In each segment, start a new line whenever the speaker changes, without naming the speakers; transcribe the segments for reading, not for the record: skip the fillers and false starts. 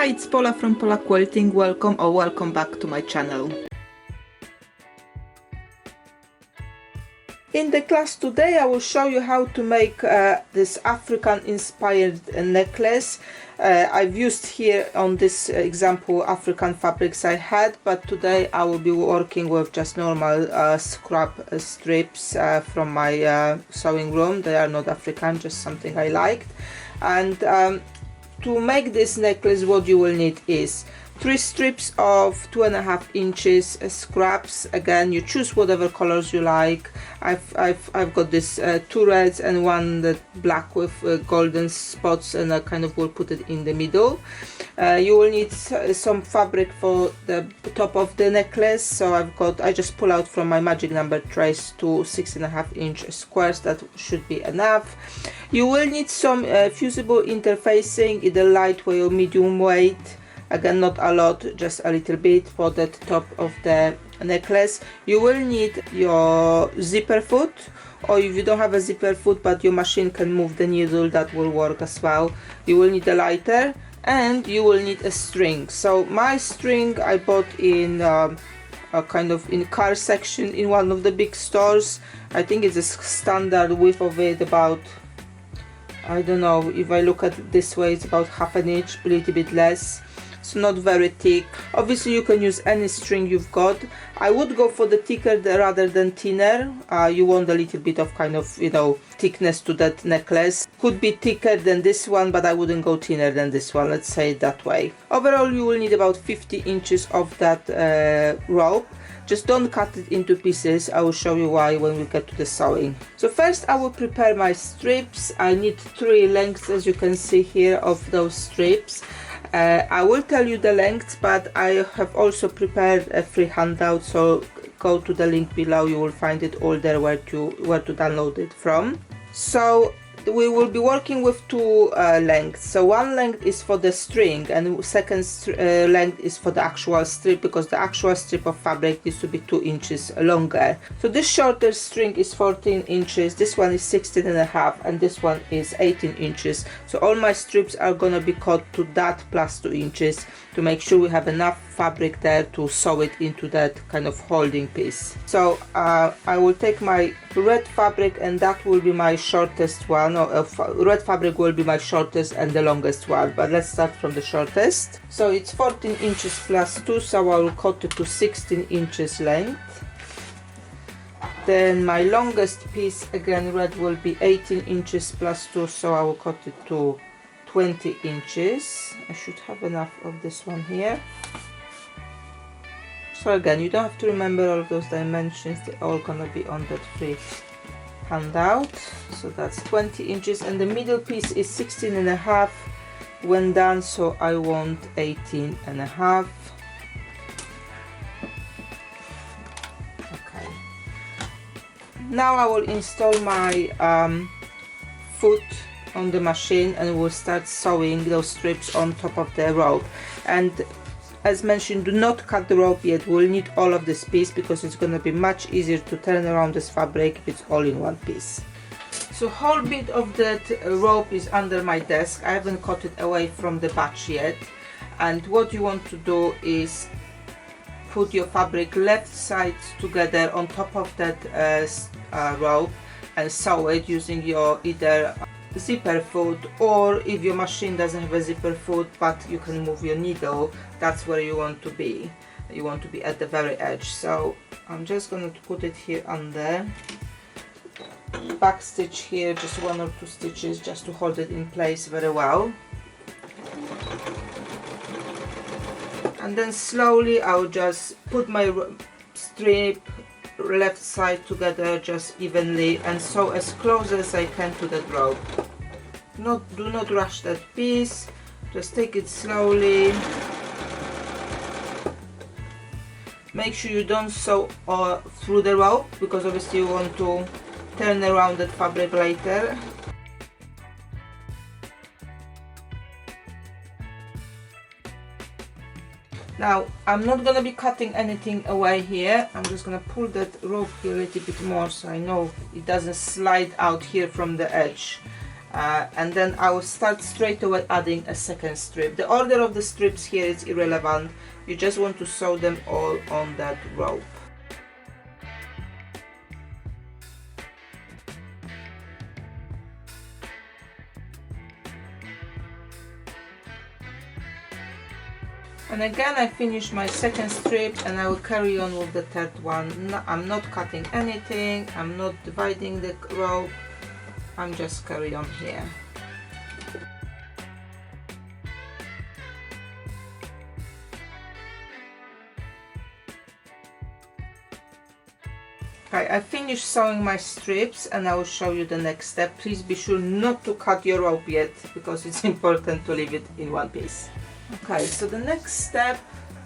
Hi, it's Paula from Pola Quilting. Welcome back to my channel. In the class today I will show you how to make this African inspired necklace. I've used here on this example African fabrics I had, but today I will be working with just normal scrap strips from my sewing room. They are not African, just something I liked. And to make this necklace, what you will need is 3 strips of 2.5 inches scraps. Again, you choose whatever colors you like. I've got this 2 reds and 1 that black with golden spots, and I kind of will put it in the middle. You will need some fabric for the top of the necklace. So I just pull out from my magic number trace 2 6.5 inch squares. That should be enough. You will need some fusible interfacing, either lightweight or medium weight. Again, not a lot, just a little bit for the top of the necklace. You will need your zipper foot, or if you don't have a zipper foot but your machine can move the needle, that will work as well. You will need a lighter, and you will need a string. So my string I bought in a kind of in car section in one of the big stores. I think it's a standard width of it about, I don't know, if I look at it this way, it's about 1/2 inch, a little bit less. So not very thick. Obviously you can use any string you've got. I would go for the thicker rather than thinner. You want a little bit of kind of, you know, thickness to that necklace. Could be thicker than this one, but I wouldn't go thinner than this one, let's say it that way. Overall you will need about 50 inches of that rope. Just don't cut it into pieces. I will show you why when we get to the sewing. So first I will prepare my strips. I need 3 lengths, as you can see here, of those strips. I will tell you the lengths, but I have also prepared a free handout, so go to the link below. You will find it all there where to download it from. So we will be working with 2 lengths. So one length is for the string, and second length is for the actual strip, because the actual strip of fabric needs to be 2 inches longer. So this shorter string is 14 inches, this one is 16.5, and this one is 18 inches. So all my strips are gonna be cut to that plus 2 inches to make sure we have enough fabric there to sew it into that kind of holding piece. So I will take my red fabric, and that will be my shortest one. Red fabric will be my shortest and the longest one, but let's start from the shortest. So it's 14 inches plus 2, so I will cut it to 16 inches length. Then my longest piece, again red, will be 18 inches plus 2, so I will cut it to 20 inches. I should have enough of this one here. So again, you don't have to remember all of those dimensions, they're all gonna be on that free handout. So that's 20 inches, and the middle piece is 16.5 when done, so I want 18.5. Okay. Now I will install my foot on the machine, and we'll start sewing those strips on top of the rope. And as mentioned, do not cut the rope yet. We'll need all of this piece because it's going to be much easier to turn around this fabric if it's all in one piece. So whole bit of that rope is under my desk. I haven't cut it away from the batch yet. And what you want to do is put your fabric left sides together on top of that rope and sew it using your either zipper foot, or if your machine doesn't have a zipper foot but you can move your needle, that's where you want to be. You want to be at the very edge. So I'm just going to put it here under, back stitch here, just 1 or 2 stitches just to hold it in place very well. And then slowly I'll just put my strip left side together just evenly and sew as close as I can to that rope. Do not rush that piece, just take it slowly. Make sure you don't sew through the rope, because obviously you want to turn around that fabric later. Now I'm not going to be cutting anything away here. I'm just going to pull that rope here a little bit more so I know it doesn't slide out here from the edge. and then I will start straight away adding a second strip. The order of the strips here is irrelevant, you just want to sew them all on that rope. And again I finish my second strip and I will carry on with the third one. No, I'm not cutting anything, I'm not dividing the rope, I'm just carry on here. Okay, I finished sewing my strips and I will show you the next step. Please be sure not to cut your rope yet because it's important to leave it in one piece. Okay, so the next step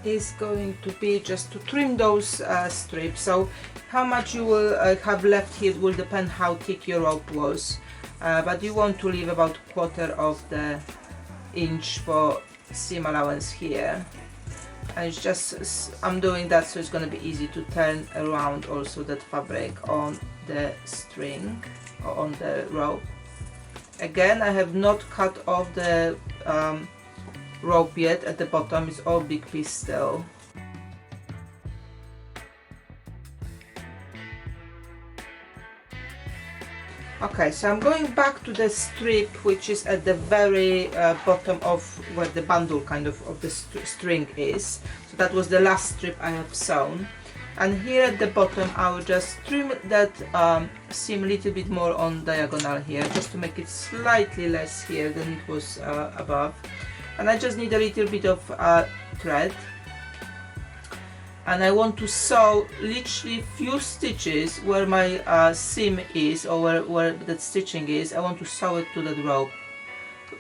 is going to be just to trim those strips. So how much you will have left here will depend how thick your rope was, but you want to leave about 1/4 of the inch for seam allowance here. And it's just, I'm doing that so it's going to be easy to turn around also that fabric on the string or on the rope. Again, I have not cut off the rope yet at the bottom, it's all big piece still. Okay, so I'm going back to the strip which is at the very bottom of where the bundle kind of the string is. So that was the last strip I have sewn. And here at the bottom I will just trim that seam a little bit more on diagonal here, just to make it slightly less here than it was above. And I just need a little bit of thread. And I want to sew literally few stitches where my seam is, or where that stitching is. I want to sew it to that rope,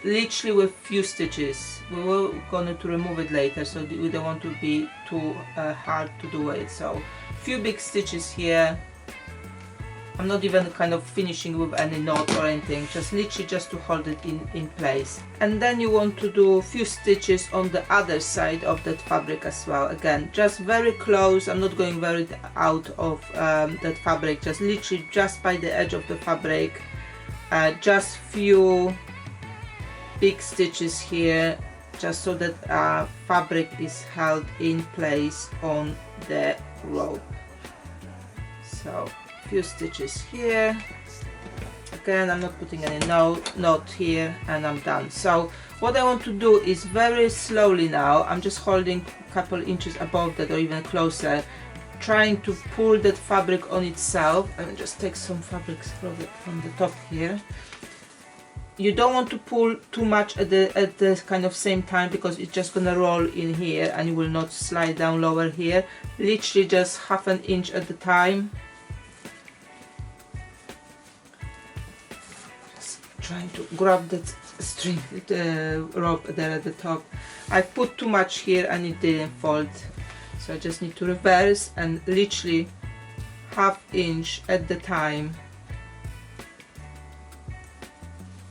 literally with few stitches. We were going to remove it later, so we don't want to be too hard to do it. So few big stitches here. I'm not even kind of finishing with any knot or anything, just literally just to hold it in place. And then you want to do a few stitches on the other side of that fabric as well. Again, just very close, I'm not going very out of that fabric, just literally just by the edge of the fabric. Just few big stitches here, just so that fabric is held in place on the rope. So few stitches here. Again, I'm not putting any knot here, and I'm done. So what I want to do is very slowly now, I'm just holding a couple inches above that or even closer, trying to pull that fabric on itself. And just take some fabrics from the top here. You don't want to pull too much at the kind of same time, because it's just gonna roll in here and you will not slide down lower here. Literally just 1/2 inch at the time. Trying to grab that string, the rope there at the top. I put too much here and it didn't fold, so I just need to reverse and literally 1/2 inch at the time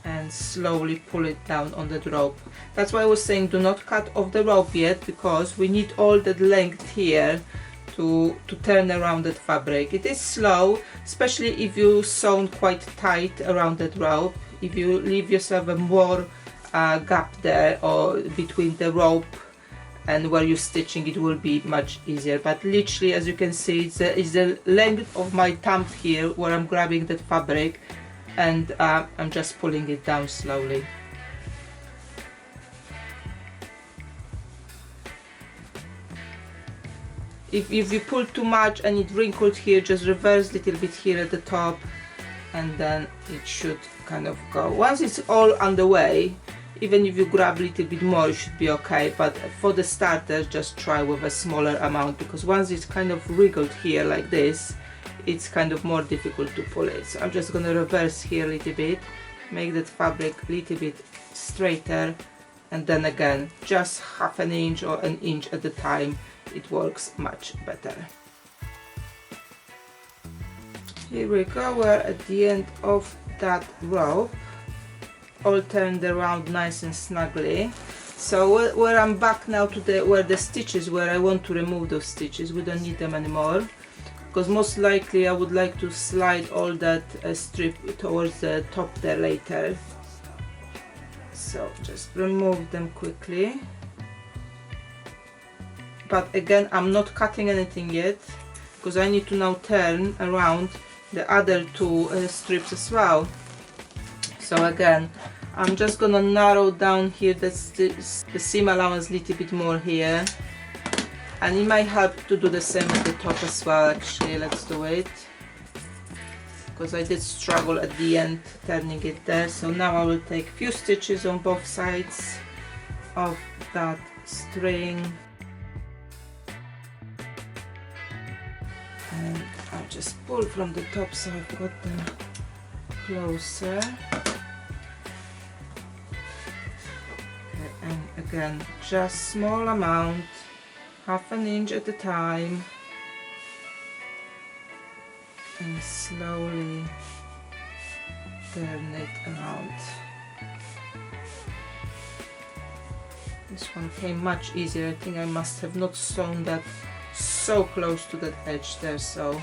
and slowly pull it down on that rope. That's why I was saying do not cut off the rope yet, because we need all that length here to turn around that fabric. It is slow, especially if you sew quite tight around that rope. If you leave yourself a more gap there or between the rope and where you're stitching, it will be much easier. But literally, as you can see, it's the length of my thumb here where I'm grabbing that fabric, and I'm just pulling it down slowly. If you pull too much and it wrinkled here, just reverse a little bit here at the top, and then it should kind of go. Once it's all underway, even if you grab a little bit more, it should be okay. But for the starters, just try with a smaller amount, because once it's kind of wriggled here like this, it's kind of more difficult to pull it. So I'm just gonna reverse here a little bit, make that fabric a little bit straighter, and then again, just 1/2 inch or 1 inch at a time. It works much better. Here we go, we're at the end of that rope, all turned around nice and snugly. So where I'm back now to where the stitches, where I want to remove those stitches, we don't need them anymore, because most likely I would like to slide all that strip towards the top there later. So just remove them quickly. But again, I'm not cutting anything yet because I need to now turn around the other two strips as well. So again, I'm just gonna narrow down here the seam allowance a little bit more here, and it might help to do the same at the top as well. Actually, let's do it, because I did struggle at the end turning it there. So now I will take a few stitches on both sides of that string, and I'll just pull from the top so I've got them closer. Okay, and again, just small amount, half an inch at a time, and slowly turn it around. This one came much easier. I think I must have not sewn that so close to that edge there, so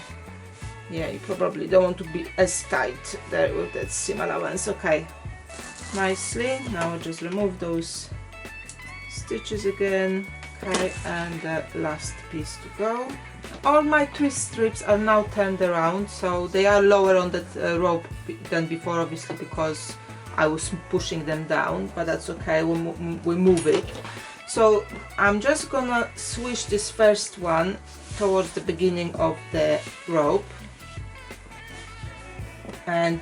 yeah, you probably don't want to be as tight there with that seam allowance. Okay, nicely. Now I'll just remove those stitches again. Okay, and the last piece to go. All my 3 strips are now turned around, so they are lower on that rope than before, obviously, because I was pushing them down, but that's okay, we move it. So I'm just gonna switch this first one towards the beginning of the rope, and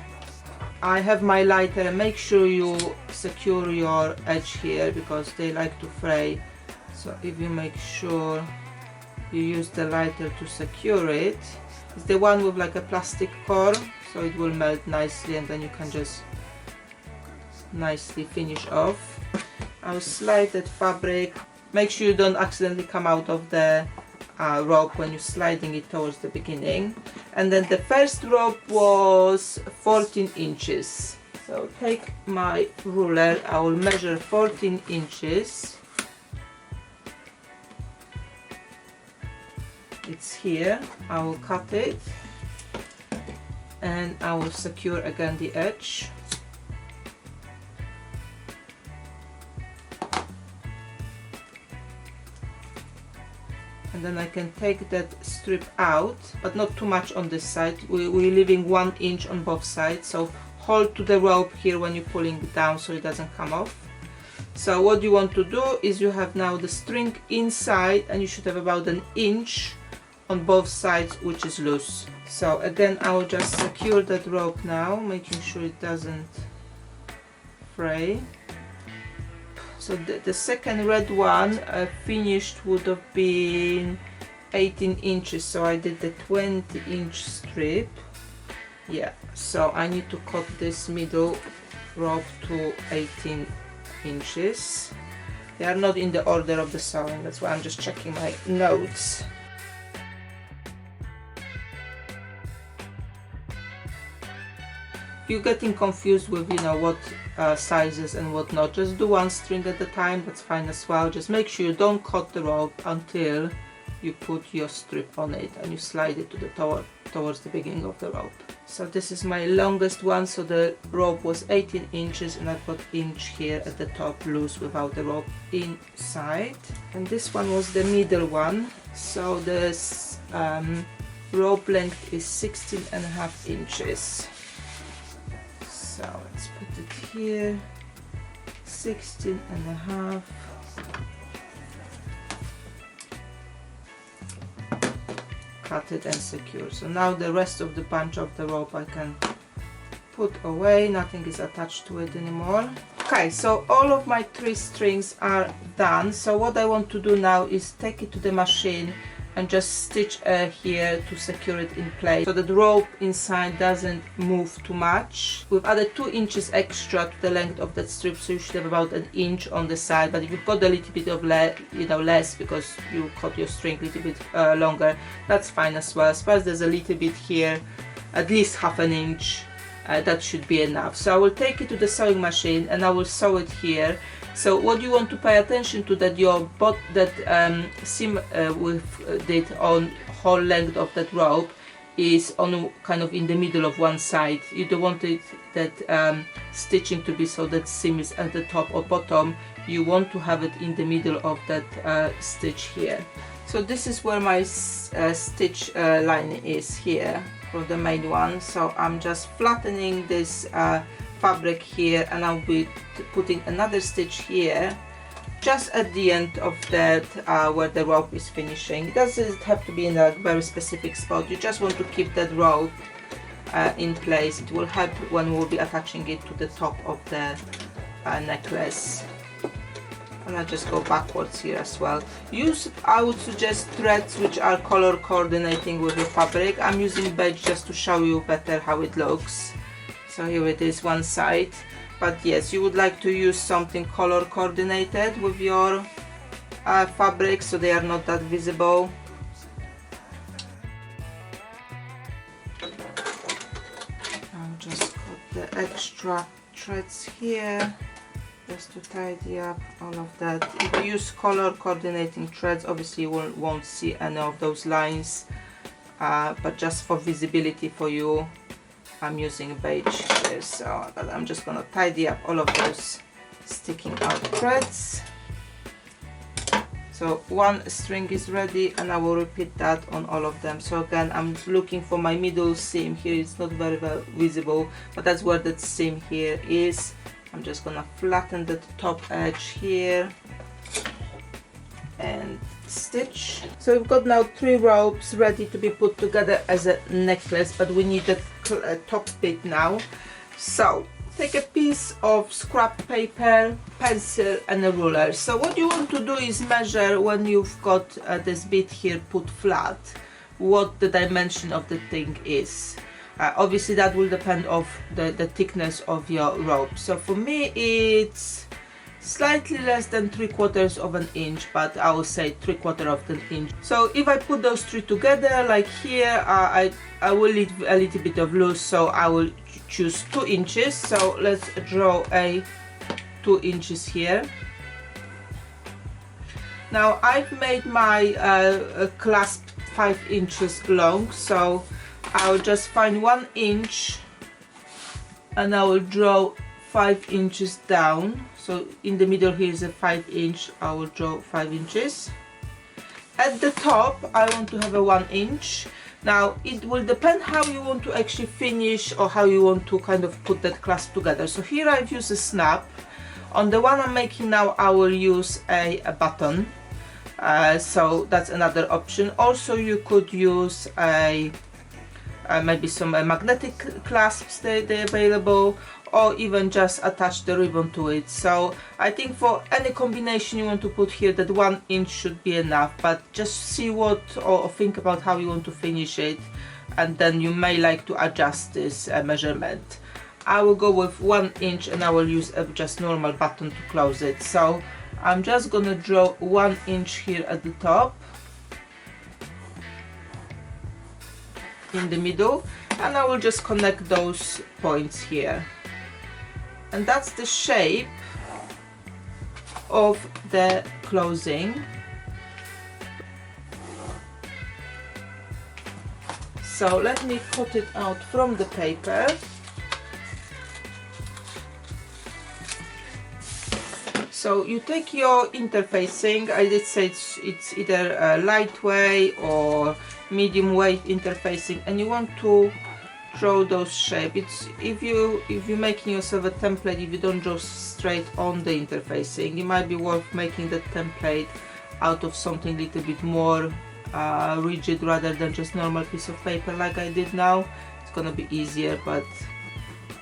I have my lighter, and make sure you secure your edge here because they like to fray. So if you make sure you use the lighter to secure it, it's the one with like a plastic core, so it will melt nicely, and then you can just nicely finish off. I'll slide that fabric. Make sure you don't accidentally come out of the rope when you're sliding it towards the beginning. And then the first rope was 14 inches. So take my ruler, I will measure 14 inches. It's here. I will cut it and I will secure again the edge. And then I can take that strip out, but not too much on this side. We're leaving 1 inch on both sides, so hold to the rope here when you're pulling it down so it doesn't come off. So what you want to do is you have now the string inside, and you should have about 1 inch on both sides which is loose. So again, I will just secure that rope now, making sure it doesn't fray. So the second red one finished would have been 18 inches, so I did the 20-inch strip. Yeah, so I need to cut this middle rope to 18 inches. They are not in the order of the sewing, that's why I'm just checking my notes. If you're getting confused with, you know, what sizes and what not, just do 1 string at a time, that's fine as well. Just make sure you don't cut the rope until you put your strip on it and you slide it to the towards the beginning of the rope. So this is my longest one, so the rope was 18 inches and I've got inch here at the top loose without the rope inside. And this one was the middle one, so this rope length is 16.5 inches. So let's put it here, 16.5. Cut it and secure. So now the rest of the bunch of the rope I can put away, nothing is attached to it anymore. Okay, so all of my 3 strings are done. So what I want to do now is take it to the machine and just stitch here to secure it in place so that the rope inside doesn't move too much. We've added 2 inches extra to the length of that strip, so you should have about 1 inch on the side, but if you've got a little bit of less because you cut your string a little bit longer, that's fine as well. As far as there's a little bit here, at least half an inch, that should be enough. So I will take it to the sewing machine and I will sew it here. So what you want to pay attention to, that your seam with did on whole length of that rope is on kind of in the middle of one side. You don't want it that stitching to be so that seam is at the top or bottom. You want to have it in the middle of that stitch here. So this is where my stitch line is here for the main one. So I'm just flattening this fabric here, and I'll be putting another stitch here just at the end of that where the rope is finishing. It doesn't have to be in a very specific spot. You just want to keep that rope in place. It will help when we'll be attaching it to the top of the necklace. And I'll just go backwards here as well. I would suggest threads which are color coordinating with your fabric. I'm using beige just to show you better how it looks. So here it is, one side. But yes, you would like to use something color coordinated with your fabric so they are not that visible. I'll just cut the extra threads here just to tidy up all of that. If you use color coordinating threads, obviously you won't see any of those lines, but just for visibility for you, I'm using beige here. So I'm just gonna tidy up all of those sticking out threads. So one string is ready, and I will repeat that on all of them. So again, I'm looking for my middle seam here. It's not very well visible, but that's where that seam here is. I'm just gonna flatten the top edge here and stitch. So we've got now 3 ropes ready to be put together as a necklace, but we need the top bit now. So take a piece of scrap paper, pencil and a ruler. So what you want to do is measure when you've got this bit here put flat, what the dimension of the thing is. Obviously that will depend of the thickness of your rope. So for me it's slightly less than 3/4 of an inch, but I will say 3/4 of an inch. So if I put those 3 together, like here, I will leave a little bit of loose, so I will choose 2 inches. So let's draw a 2 inches here. Now I've made my clasp 5 inches long, so I'll just find 1 inch and I will draw 5 inches down. So in the middle here is a 5 inch, I will draw 5 inches. At the top I want to have a 1 inch. Now it will depend how you want to actually finish or how you want to kind of put that clasp together. So here I've used a snap. On the one I'm making now I will use a button. So that's another option. Also you could use maybe some magnetic clasps they're available, or even just attach the ribbon to it. So I think for any combination you want to put here, that 1 inch should be enough, but just see what or think about how you want to finish it, and then you may like to adjust this measurement. I will go with 1 inch and I will use a just normal button to close it. So I'm just gonna draw 1 inch here at the top, in the middle, and I will just connect those points here. And that's the shape of the closing. So let me cut it out from the paper. So you take your interfacing. I did say it's either a lightweight or medium weight interfacing, and you want to draw those shapes. If you're making yourself a template, if you don't draw straight on the interfacing, it might be worth making the template out of something a little bit more rigid rather than just normal piece of paper like I did now. It's gonna be easier, but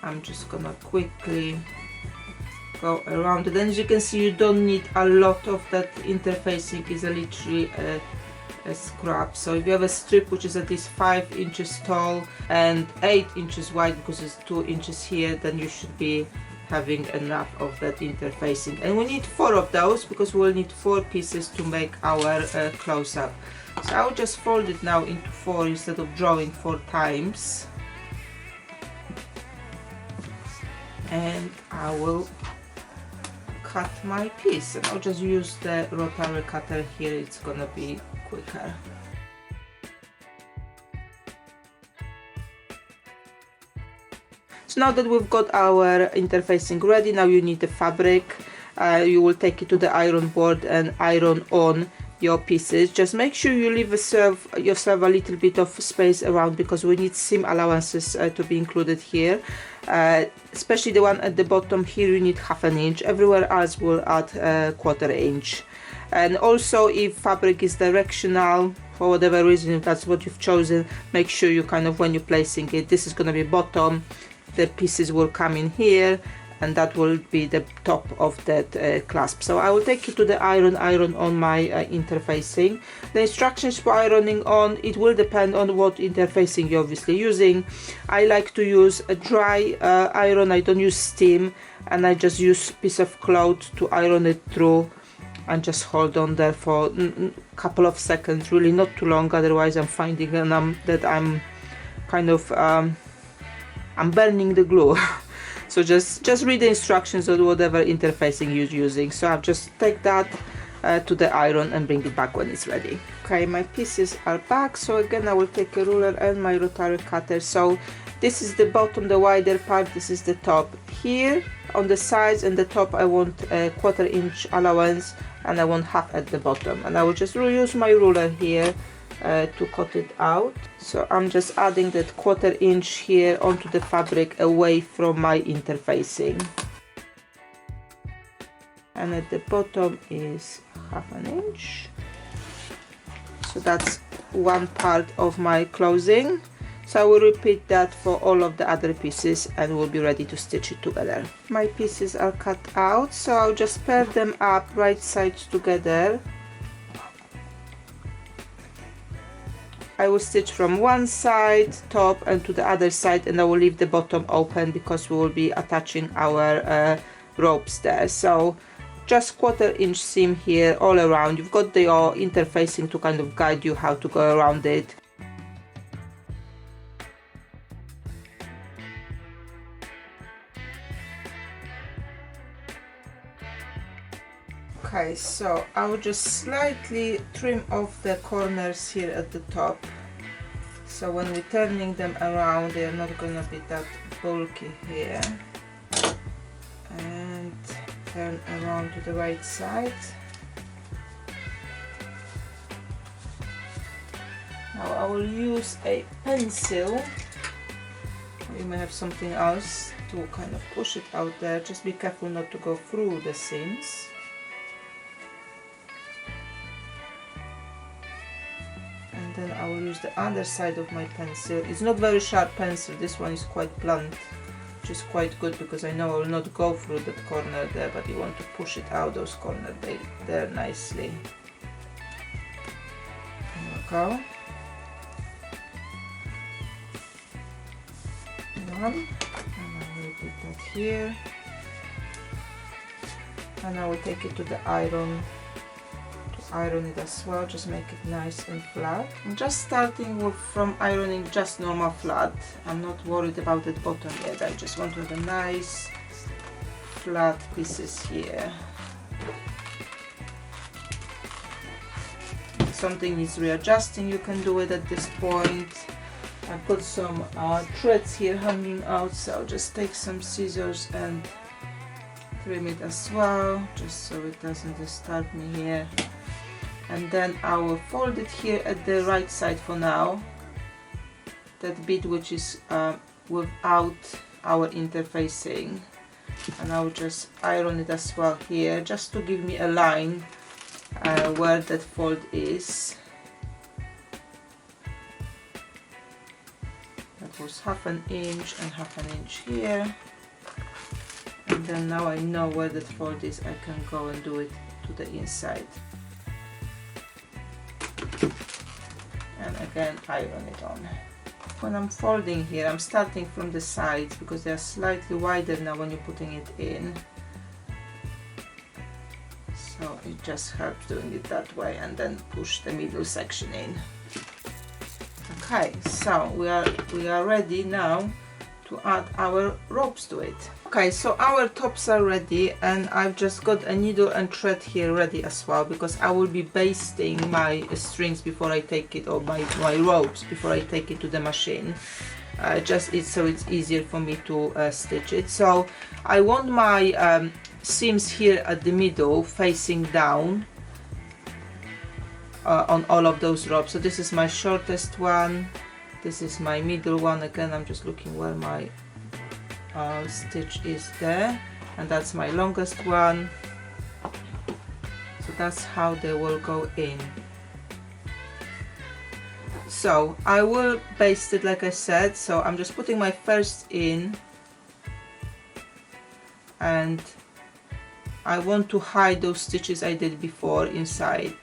I'm just gonna quickly go around it. And as you can see, you don't need a lot of that interfacing. Is literally a scrap. So if you have a strip which is at least 5 inches tall and 8 inches wide, because it's 2 inches here, then you should be having enough of that interfacing. And we need 4 of those because we'll need 4 pieces to make our close-up. So I'll just fold it now into 4 instead of drawing 4 times, and I will cut my piece, and I'll just use the rotary cutter here. It's gonna be quicker. So now that we've got our interfacing ready, now you need the fabric. You will take it to the iron board and iron on your pieces. Just make sure you leave yourself a little bit of space around, because we need seam allowances to be included here, especially the one at the bottom here. You need 1/2 inch. Everywhere else will add 1/4 inch. And also, if fabric is directional for whatever reason, if that's what you've chosen, make sure you kind of, when you're placing it, this is going to be bottom, the pieces will come in here, and that will be the top of that clasp. So I will take it to the iron on my interfacing. The instructions for ironing on, it will depend on what interfacing you're obviously using. I like to use a dry iron. I don't use steam, and I just use a piece of cloth to iron it through and just hold on there for a couple of seconds, really not too long, otherwise I'm finding that I'm kind of I'm burning the glue. So just read the instructions on whatever interfacing you're using. So I'll just take that to the iron and bring it back when it's ready. Okay, my pieces are back. So again, I will take a ruler and my rotary cutter. So this is the bottom, the wider part, this is the top. Here on the sides and the top I want a 1/4 inch allowance, and I want 1/2 at the bottom, and I will just use my ruler here to cut it out. So I'm just adding that 1/4 inch here onto the fabric away from my interfacing, and at the bottom is 1/2 inch. So that's one part of my closing. So I will repeat that for all of the other pieces, and we'll be ready to stitch it together. My pieces are cut out, so I'll just pair them up right sides together. I will stitch from one side top and to the other side, and I will leave the bottom open because we will be attaching our ropes there. So just 1/4 inch seam here all around. You've got the interfacing to kind of guide you how to go around it. Okay, so I will just slightly trim off the corners here at the top, so when we're turning them around they're not gonna be that bulky here. And turn around to the right side. Now I will use a pencil, you may have something else, to kind of push it out there. Just be careful not to go through the seams. And then I will use the other side of my pencil. It's not very sharp pencil, this one is quite blunt, which is quite good because I know I will not go through that corner there, but you want to push it out, those corners there nicely. There we go. One, and I will put that here, and I will take it to the iron to iron it as well. Just make it nice and flat. I'm just starting from ironing just normal flat. I'm not worried about the bottom yet. I just want to have a nice flat pieces here. If something needs readjusting, you can do it at this point. I've got some threads here hanging out, so I'll just take some scissors and trim it as well, just so it doesn't disturb me here. And then I will fold it here at the right side for now, that bit which is without our interfacing, and I will just iron it as well here, just to give me a line where that fold is. That was 1/2 inch and 1/2 inch here, and then now I know where that fold is. I can go and do it to the inside, and again iron it on. When I'm folding here, I'm starting from the sides because they are slightly wider now when you're putting it in, so it just helps doing it that way, and then push the middle section in. Okay, so we are ready now to add our ropes to it. Okay, so our tops are ready, and I've just got a needle and thread here ready as well, because I will be basting my strings before I take it, or my ropes before I take it to the machine. so it's easier for me to stitch it. So I want my seams here at the middle facing down on all of those ropes. So this is my shortest one, this is my middle one. Again, I'm just looking where my stitch is there, and that's my longest one. So that's how they will go in. So I will baste it like I said, so I'm just putting my first in, and I want to hide those stitches I did before inside.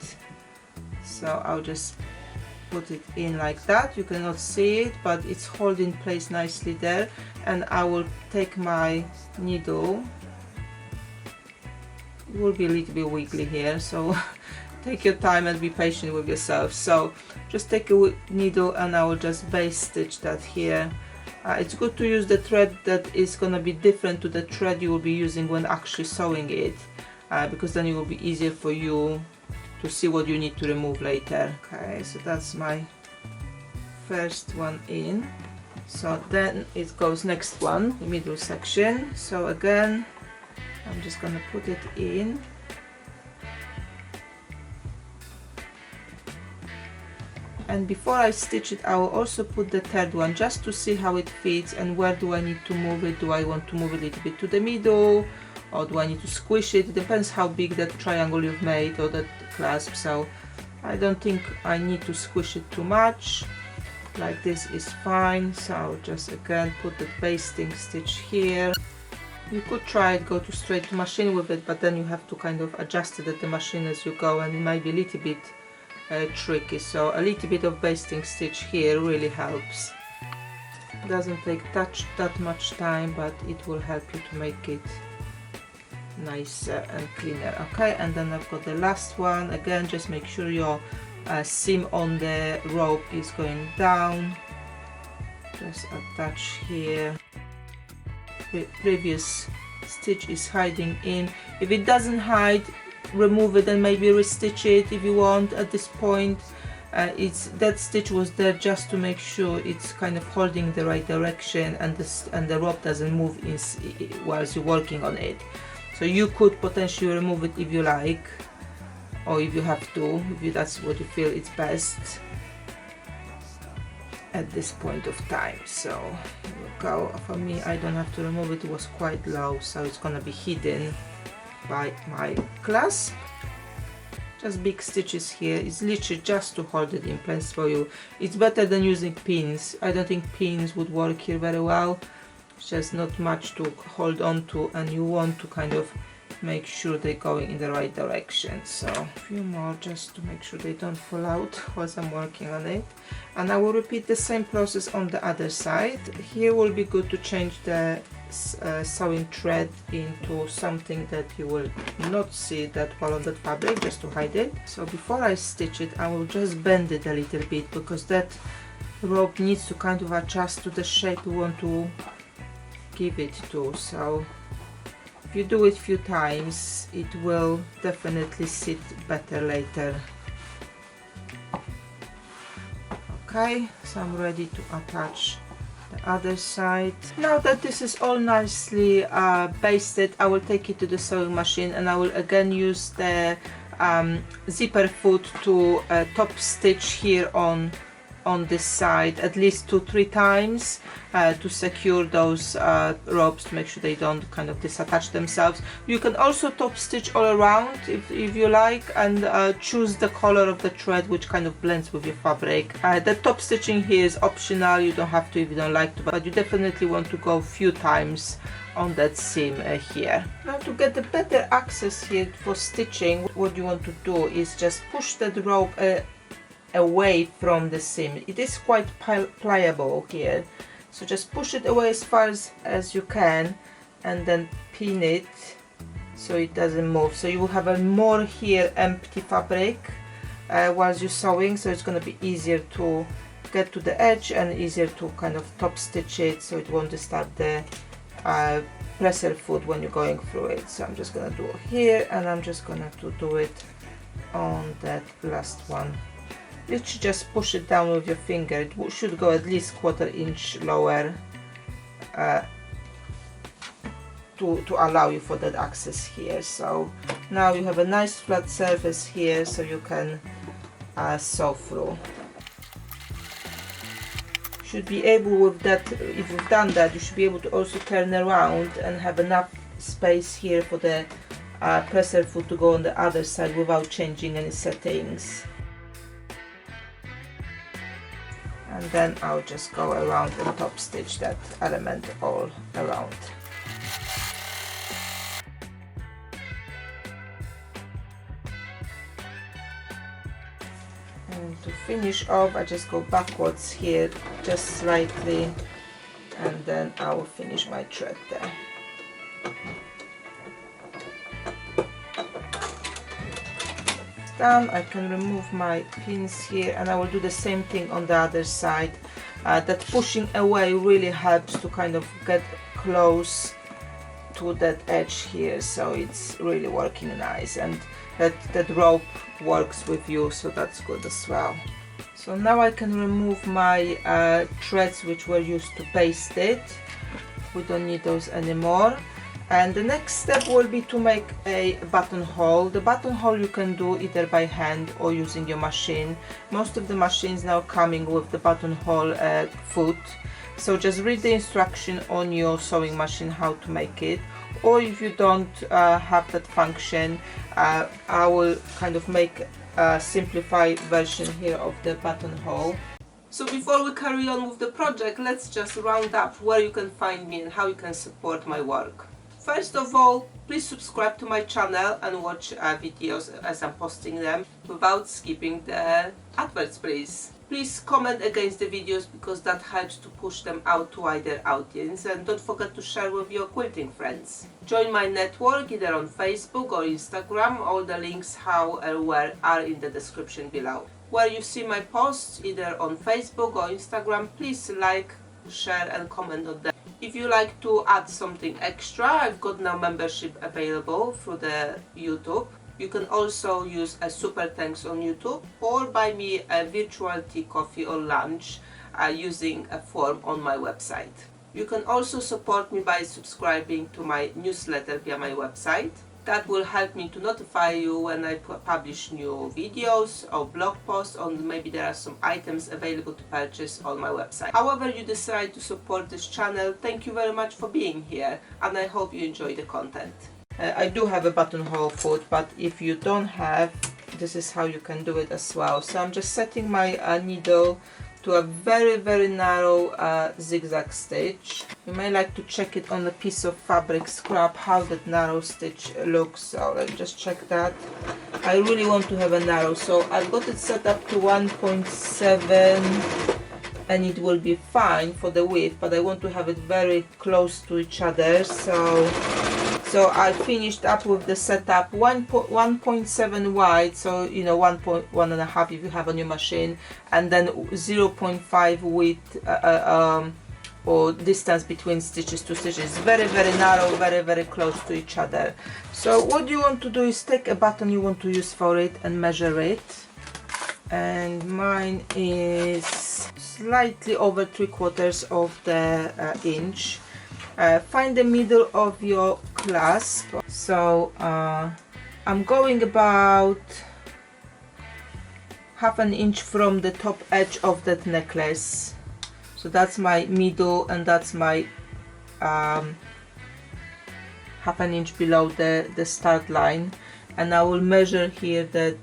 So I'll just put it in like that. You cannot see it, but it's holding place nicely there. And I will take my needle. It will be a little bit wiggly here, so take your time and be patient with yourself. So just take a needle and I will just base stitch that here. It's good to use the thread that is going to be different to the thread you will be using when actually sewing it, because then it will be easier for you to see what you need to remove later. Okay, so that's my first one in. So then it goes next one, the middle section. So again, I'm just gonna put it in. And before I stitch it, I will also put the third one just to see how it fits and where do I need to move it. Do I want to move it a little bit to the middle, or do I need to squish it? It depends how big that triangle you've made or that clasp. So I don't think I need to squish it too much. Like this is fine. So I'll just again put the basting stitch here. You could try it, go to straight to machine with it, but then you have to kind of adjust it at the machine as you go, and it might be a little bit tricky. So a little bit of basting stitch here really helps. It doesn't take that much time, but it will help you to make it nicer and cleaner. Okay, and then I've got the last one. Again, just make sure your seam on the rope is going down. Just attach here. The previous stitch is hiding in. If it doesn't hide, remove it and maybe restitch it if you want at this point. That stitch was there just to make sure it's kind of holding the right direction and the rope doesn't move whilst you're working on it. So you could potentially remove it if you like, or if you have to, if that's what you feel it's best at this point of time. So here we go. For me, I don't have to remove it. It was quite low, so it's gonna be hidden by my clasp. Just big stitches here. It's literally just to hold it in place for you. It's better than using pins. I don't think pins would work here very well. It's just not much to hold on to, and you want to kind of make sure they're going in the right direction. So a few more just to make sure they don't fall out whilst I'm working on it. And I will repeat the same process on the other side. Here will be good to change the sewing thread into something that you will not see that well on that fabric, just to hide it. So before I stitch it, I will just bend it a little bit, because that rope needs to kind of adjust to the shape you want to give it to. So if you do it a few times, it will definitely sit better later. Okay, so I'm ready to attach the other side. Now that this is all nicely basted, I will take it to the sewing machine, and I will again use the zipper foot to top stitch here on this side at least 2-3 times to secure those ropes, to make sure they don't kind of disattach themselves. You can also top stitch all around if you like, and choose the color of the thread which kind of blends with your fabric. The top stitching here is optional. You don't have to if you don't like to, but you definitely want to go a few times on that seam here. Now, to get the better access here for stitching, what you want to do is just push that rope away from the seam. It is quite pliable here, so just push it away as far as you can, and then pin it so it doesn't move. So you will have a more here empty fabric whilst you're sewing, so it's going to be easier to get to the edge and easier to kind of top stitch it, so it won't disturb the presser foot when you're going through it. So I'm just going to do it here, and I'm just going to do it on that last one literally just push it down with your finger. It should go at least 1/4 inch lower to allow you for that access here. So now you have a nice flat surface here, so you can sew through. Should be able with that, if you've done that, you should be able to also turn around and have enough space here for the presser foot to go on the other side without changing any settings. And then I'll just go around and top stitch that element all around. And to finish off, I just go backwards here just slightly, and then I will finish my thread there. Done. I can remove my pins here, and I will do the same thing on the other side. That pushing away really helps to kind of get close to that edge here, so it's really working nice, and that rope works with you, so that's good as well. So now I can remove my threads which were used to baste it. We don't need those anymore. And the next step will be to make a buttonhole. The buttonhole you can do either by hand or using your machine. Most of the machines now coming with the buttonhole foot. So just read the instruction on your sewing machine how to make it. Or if you don't have that function, I will kind of make a simplified version here of the buttonhole. So before we carry on with the project, let's just round up where you can find me and how you can support my work. First of all, please subscribe to my channel and watch videos as I'm posting them without skipping the adverts, please. Please comment against the videos because that helps to push them out to wider audience, and don't forget to share with your quilting friends. Join my network either on Facebook or Instagram. All the links how and where are in the description below. Where you see my posts either on Facebook or Instagram, please like, share and comment on them. If you like to add something extra, I've got now membership available through the YouTube. You can also use a super thanks on YouTube or buy me a virtual tea, coffee or lunch using a form on my website. You can also support me by subscribing to my newsletter via my website. That will help me to notify you when I publish new videos or blog posts, or maybe there are some items available to purchase on my website. However you decide to support this channel, thank you very much for being here, and I hope you enjoy the content. I do have a buttonhole foot, but if you don't have, this is how you can do it as well. So I'm just setting my needle to a very narrow zigzag stitch. You may like to check it on a piece of fabric scrap how that narrow stitch looks. So let's just check that. I really want to have a narrow, so I've got it set up to 1.7 and it will be fine for the width, but I want to have it very close to each other. So I finished up with the setup 1.7 wide, so you know 1.5 if you have on your machine, and then 0.5 width or distance between stitches to stitches. Very narrow, very close to each other. So what you want to do is take a button you want to use for it and measure it. And mine is slightly over 3/4 of the inch. Find the middle of your clasp. So I'm going about 1/2 inch from the top edge of that necklace. So that's my middle, and that's my 1/2 inch below the start line. And I will measure here that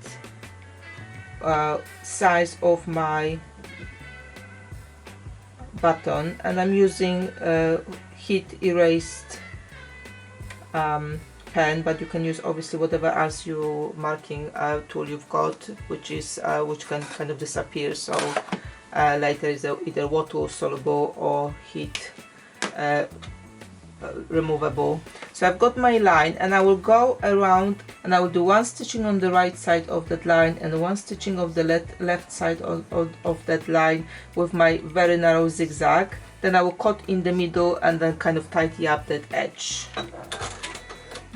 size of my button, and I'm using heat erased pen, but you can use obviously whatever else you marking tool you've got, which can kind of disappear, so later is either water soluble or heat removable. So I've got my line, and I will go around and I will do one stitching on the right side of that line and one stitching of the left side of that line with my very narrow zigzag. Then I will cut in the middle and then kind of tidy up that edge.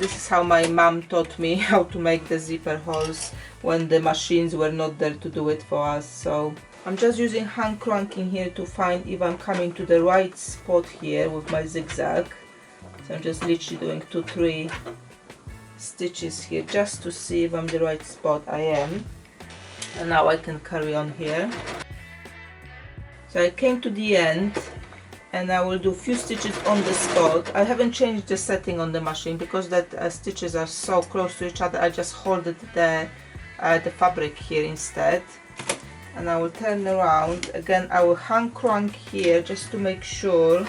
This is how my mom taught me how to make the zipper holes when the machines were not there to do it for us. So I'm just using hand cranking here to find if I'm coming to the right spot here with my zigzag. So I'm just literally doing 2-3 stitches here just to see if I'm the right spot. I am. And now I can carry on here. So I came to the end and I will do a few stitches on the spot. I haven't changed the setting on the machine because that stitches are so close to each other. I just hold the fabric here instead. And I will turn around. Again, I will hand crank here just to make sure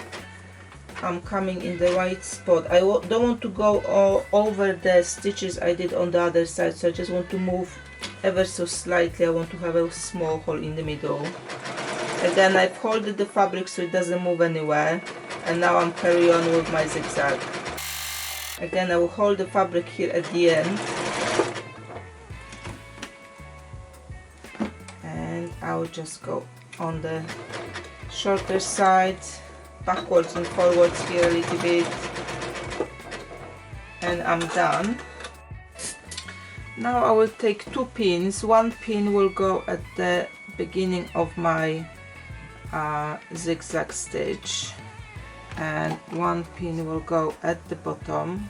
I'm coming in the right spot. I don't want to go all over the stitches I did on the other side, so I just want to move ever so slightly. I want to have a small hole in the middle. Again, I've folded the fabric so it doesn't move anywhere, and now I'm carrying on with my zigzag. Again, I will hold the fabric here at the end, and I will just go on the shorter side, backwards and forwards here a little bit, and I'm done. Now I will take 2 pins. One pin will go at the beginning of my zigzag stitch, and one pin will go at the bottom,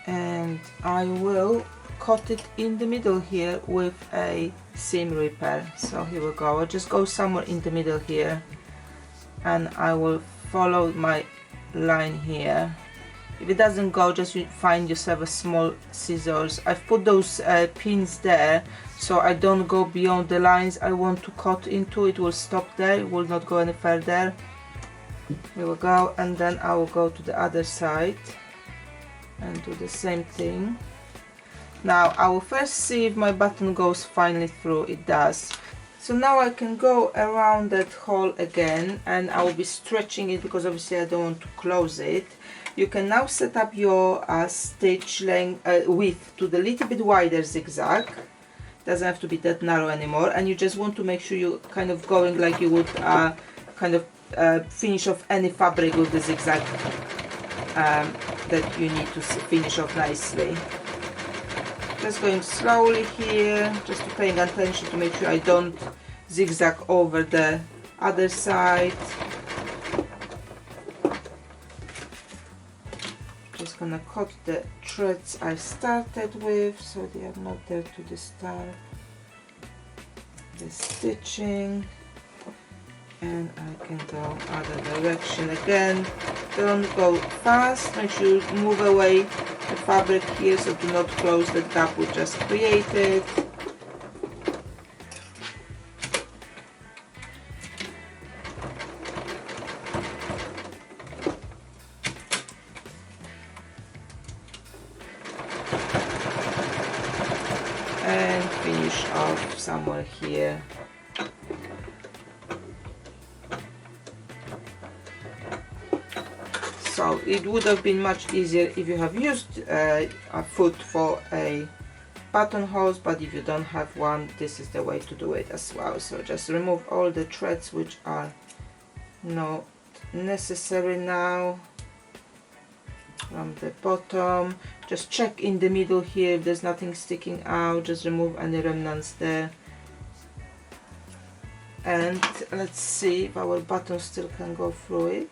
and I will cut it in the middle here with a seam ripper. So here we go. I'll just go somewhere in the middle here, and I will follow my line here. If it doesn't go, just find yourself a small scissors. I've put those pins there so I don't go beyond the lines I want to cut into. It will stop there, it will not go any further. Here we go, and then I will go to the other side and do the same thing. Now I will first see if my button goes finely through. It does. So now I can go around that hole again, and I will be stretching it because obviously I don't want to close it. You can now set up your stitch length width to the little bit wider zigzag. Doesn't have to be that narrow anymore, and you just want to make sure you're kind of going like you would kind of finish off any fabric with the zigzag that you need to finish off nicely. Just going slowly here, just paying attention to make sure I don't zigzag over the other side. Just gonna cut the threads I started with so they are not there to disturb the stitching, and I can go other direction again. Don't go fast, make sure you move away the fabric here, so do not close the gap we just created. And finish off somewhere here. So it would have been much easier if you have used a foot for a buttonholes, but if you don't have one, this is the way to do it as well. So just remove all the threads which are not necessary now from the bottom. Just check in the middle here if there's nothing sticking out, just remove any remnants there. And let's see if our button still can go through it.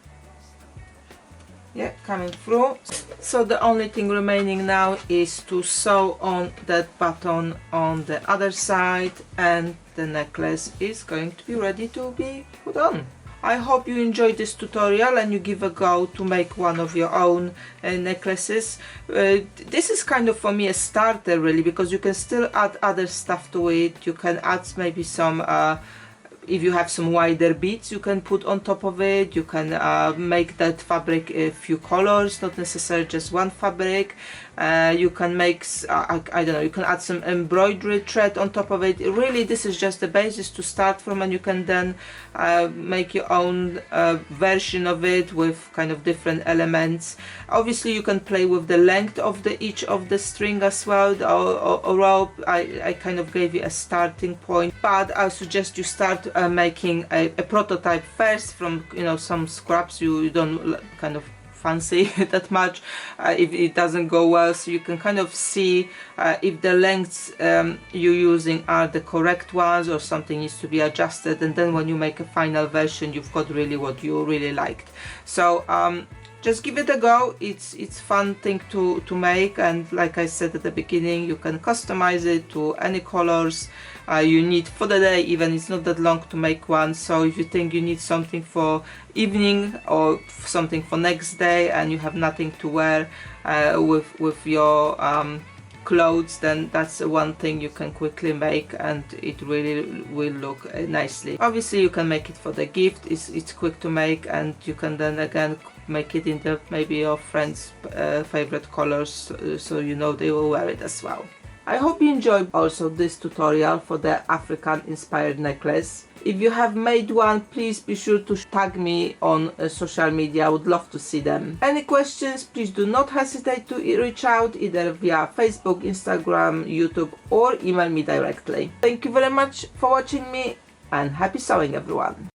Yeah, coming through. So the only thing remaining now is to sew on that button on the other side, and the necklace is going to be ready to be put on. I hope you enjoyed this tutorial and you give a go to make one of your own necklaces. This is kind of for me a starter really, because you can still add other stuff to it. You can add maybe some if you have some wider beads you can put on top of it. You can make that fabric a few colors, not necessarily just one fabric. You can make I don't know, you can add some embroidery thread on top of it. Really, this is just the basis to start from, and you can then make your own version of it with kind of different elements. Obviously you can play with the length of each of the string as well, or rope. I kind of gave you a starting point, but I suggest you start making a prototype first from some scraps you don't kind of fancy that much if it doesn't go well, so you can kind of see if the lengths you're using are the correct ones or something needs to be adjusted, and then when you make a final version you've got really what you really liked. So just give it a go. It's fun thing to make, and like I said at the beginning, you can customize it to any colors you need for the day. Even it's not that long to make one, so if you think you need something for evening or something for next day and you have nothing to wear with your clothes, then that's one thing you can quickly make and it really will look nicely. Obviously you can make it for the gift. It's quick to make, and you can then again make it in the maybe your friends favorite colors, so you know they will wear it as well. I hope you enjoyed also this tutorial for the African inspired necklace. If you have made one, please be sure to tag me on social media. I would love to see them. Any questions, please do not hesitate to reach out either via Facebook, Instagram, YouTube, or email me directly. Thank you very much for watching me, and happy sewing everyone!